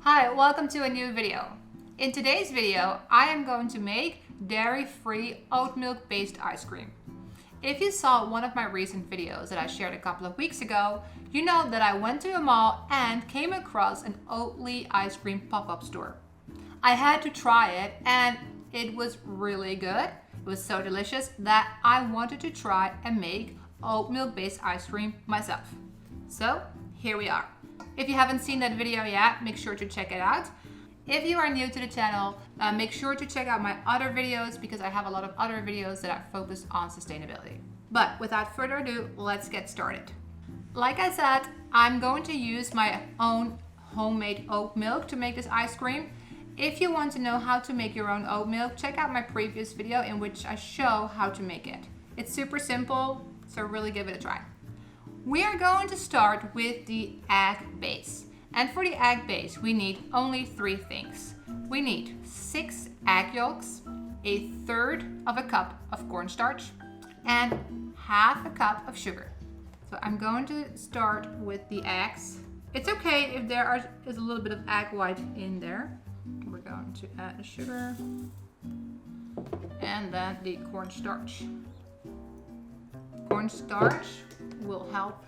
Hi, welcome to a new video. In today's video, I am going to make dairy-free oat milk based ice cream. If you saw one of my recent videos that I shared a couple of weeks ago, you know that I went to a mall and came across an Oatly ice cream pop-up store. I had to try it and it was really good. It was so delicious that I wanted to try and make oat milk based ice cream myself. So here we are. If you haven't seen that video yet, make sure to check it out. If you are new to the channel, make sure to check out my other videos because I have a lot of other videos that are focused on sustainability. But without further ado, let's get started. Like I said, I'm going to use my own homemade oat milk to make this ice cream. If you want to know how to make your own oat milk, check out my previous video in which I show how to make it. It's super simple, so really give it a try. We are going to start with the egg base. And for the egg base, we need only 3 things. We need 6 egg yolks, 1/3 of a cup of cornstarch, and 1/2 cup of sugar. So I'm going to start with the eggs. It's okay if there is a little bit of egg white in there. We're going to add the sugar and then the cornstarch. Cornstarch will help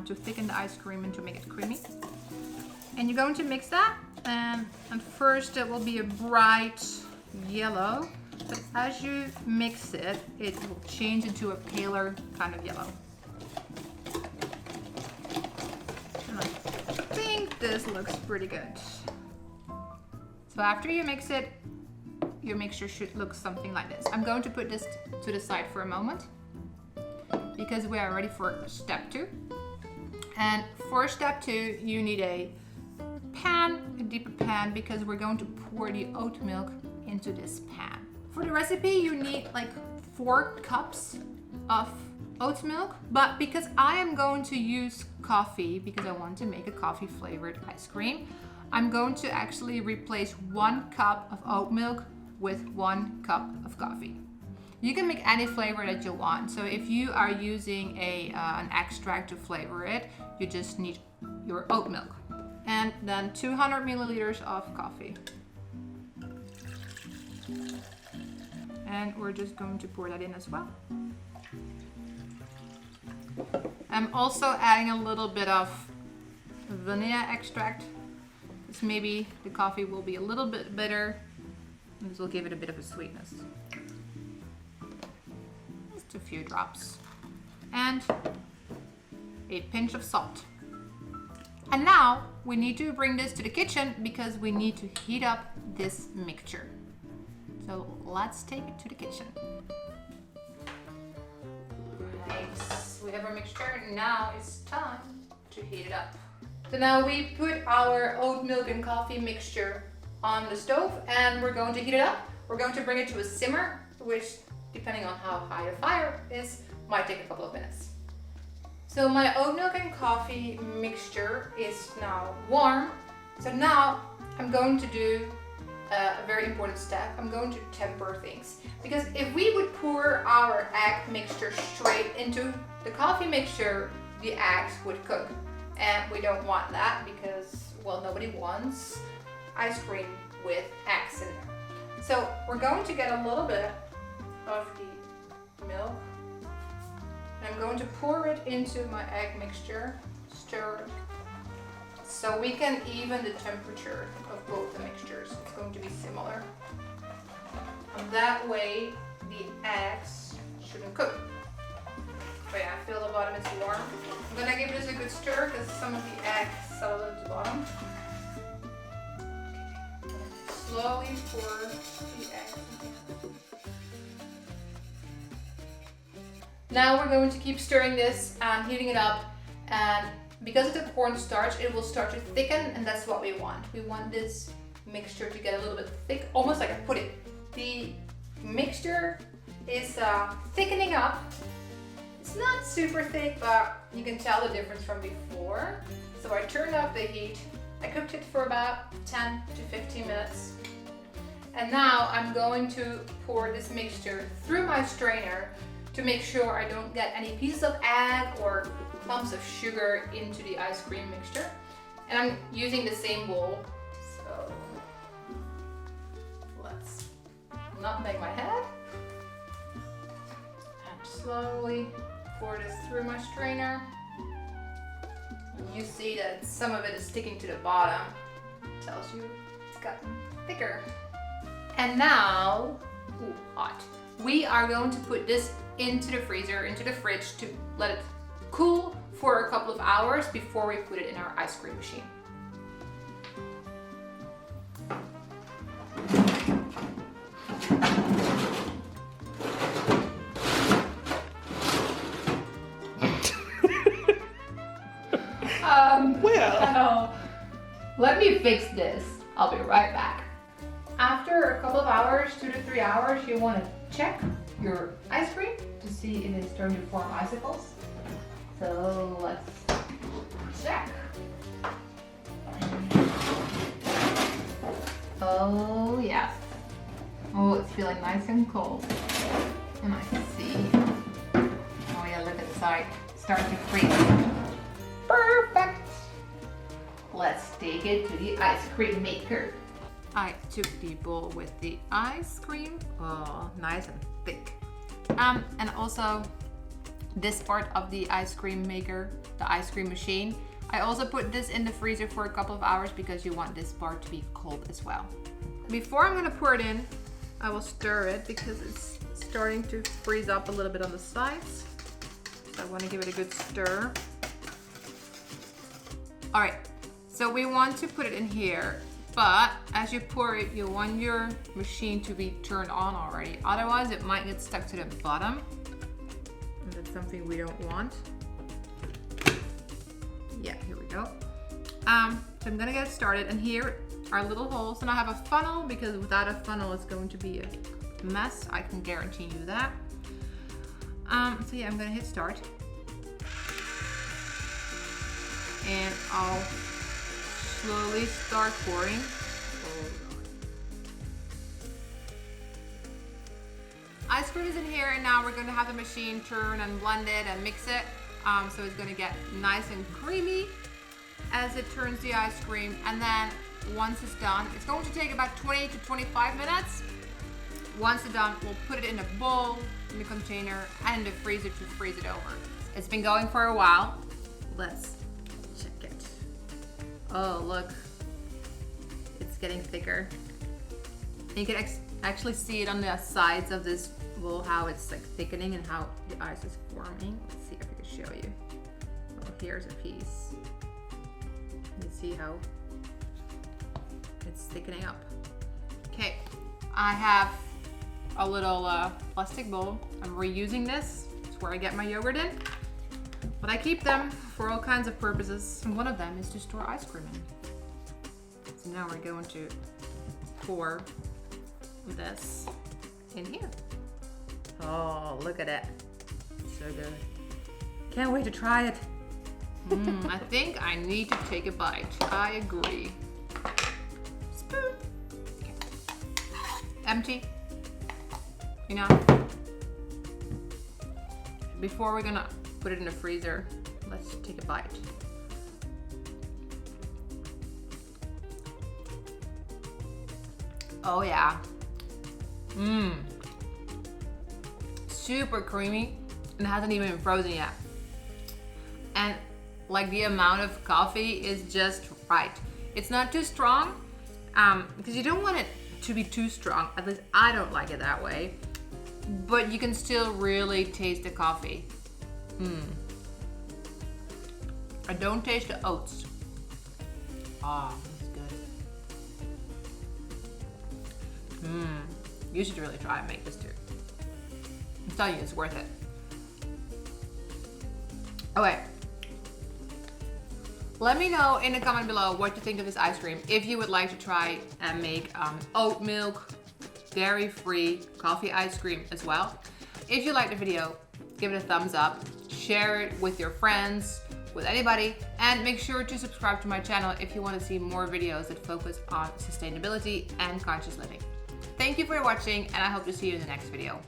to thicken the ice cream and to make it creamy. And you're going to mix that, and first it will be a bright yellow, but as you mix it, it will change into a paler kind of yellow. And I think this looks pretty good. So after you mix it, your mixture should look something like this. I'm going to put this to the side for a moment because we are ready for step 2. And for step 2, you need a deeper pan, because we're going to pour the oat milk into this pan. For the recipe, you need like 4 cups of oat milk, but because I am going to use coffee, because I want to make a coffee flavored ice cream, I'm going to actually replace 1 cup of oat milk with 1 cup of coffee. You can make any flavor that you want. So if you are using an extract to flavor it, you just need your oat milk. And then 200 milliliters of coffee. And we're just going to pour that in as well. I'm also adding a little bit of vanilla extract, because maybe the coffee will be a little bit bitter, and this will give it a bit of a sweetness. Just a few drops. And a pinch of salt. And now we need to bring this to the kitchen because we need to heat up this mixture. So let's take it to the kitchen. Nice. We have our mixture. Now it's time to heat it up. So now we put our oat milk and coffee mixture on the stove and we're going to heat it up. We're going to bring it to a simmer, which, depending on how high the fire is, might take a couple of minutes. So my oat milk and coffee mixture is now warm. So now I'm going to do a very important step. I'm going to temper things. Because if we would pour our egg mixture straight into the coffee mixture, the eggs would cook. And we don't want that because, well, nobody wants ice cream with eggs in there. So we're going to get a little bit of the milk. I'm going to pour it into my egg mixture, stir it, so we can even the temperature of both the mixtures. It's going to be similar. And that way the eggs shouldn't cook. But yeah, I feel the bottom is warm. I'm gonna give this a good stir because some of the eggs settled at the bottom. Slowly pour the eggs in. Now we're going to keep stirring this and heating it up, and because of the cornstarch, it will start to thicken, and that's what we want. We want this mixture to get a little bit thick, almost like a pudding. The mixture is thickening up. It's not super thick, but you can tell the difference from before. So I turned up the heat. I cooked it for about 10 to 15 minutes. And now I'm going to pour this mixture through my strainer to make sure I don't get any pieces of egg or clumps of sugar into the ice cream mixture. And I'm using the same bowl So let's nutmeg my head and slowly pour this through my strainer. You see that some of it is sticking to the bottom. Tells you it's gotten thicker. And now, ooh, hot. We are going to put this into the freezer, into the fridge to let it cool for a couple of hours before we put it in our ice cream machine. Well, let me fix this. I'll be right back. After a couple of hours, 2 to 3 hours, you want to check your ice cream to see if it's starting to form icicles. So let's check. Oh yes. Oh, it's feeling nice and cold. And I can see. Oh yeah, look at the side. It's starting to freeze. Perfect. Let's take it to the ice cream maker. I took the bowl with the ice cream. Oh, nice and thick. And also this part of the ice cream maker, the ice cream machine, I also put this in the freezer for a couple of hours because you want this part to be cold as well. Before I'm gonna pour it in, I will stir it because it's starting to freeze up a little bit on the sides. So I want to give it a good stir. All right, so we want to put it in here, but as you pour it, you want your machine to be turned on already. Otherwise, it might get stuck to the bottom. And that's something we don't want. Yeah, here we go. So I'm gonna get started, and here are little holes, and I have a funnel because without a funnel, it's going to be a mess. I can guarantee you that. So yeah, I'm gonna hit start. And I'll slowly start pouring. Ice cream is in here, and now we're going to have the machine turn and blend it and mix it. So it's going to get nice and creamy as it turns the ice cream. And then once it's done, it's going to take about 20 to 25 minutes. Once it's done, we'll put it in a bowl, in the container, and in the freezer to freeze it over. It's been going for a while. Let's check it. Oh, look. It's getting thicker. You can actually see it on the sides of this bowl, how it's like thickening and how the ice is forming. Let's see if I can show you. Oh, here's a piece. You see how it's thickening up. Okay, I have a little plastic bowl. I'm reusing this. It's where I get my yogurt in. But I keep them for all kinds of purposes. And one of them is to store ice cream in. So now we're going to pour this in here. Oh, look at it. So good. Can't wait to try it. I think I need to take a bite. I agree. Spoon. Okay. Empty. Enough. Before we're gonna put it in the freezer, let's take a bite. Oh yeah. Super creamy and hasn't even been frozen yet. And like the amount of coffee is just right. It's not too strong because you don't want it to be too strong. At least I don't like it that way. But you can still really taste the coffee. I don't taste the oats. Ah, that's good. You should really try and make this too. I'm telling you, it's worth it. Okay. Let me know in the comment below what you think of this ice cream. If you would like to try and make oat milk, dairy-free coffee ice cream as well. If you liked the video, give it a thumbs up, share it with your friends, with anybody, and make sure to subscribe to my channel if you want to see more videos that focus on sustainability and conscious living. Thank you for watching, and I hope to see you in the next video.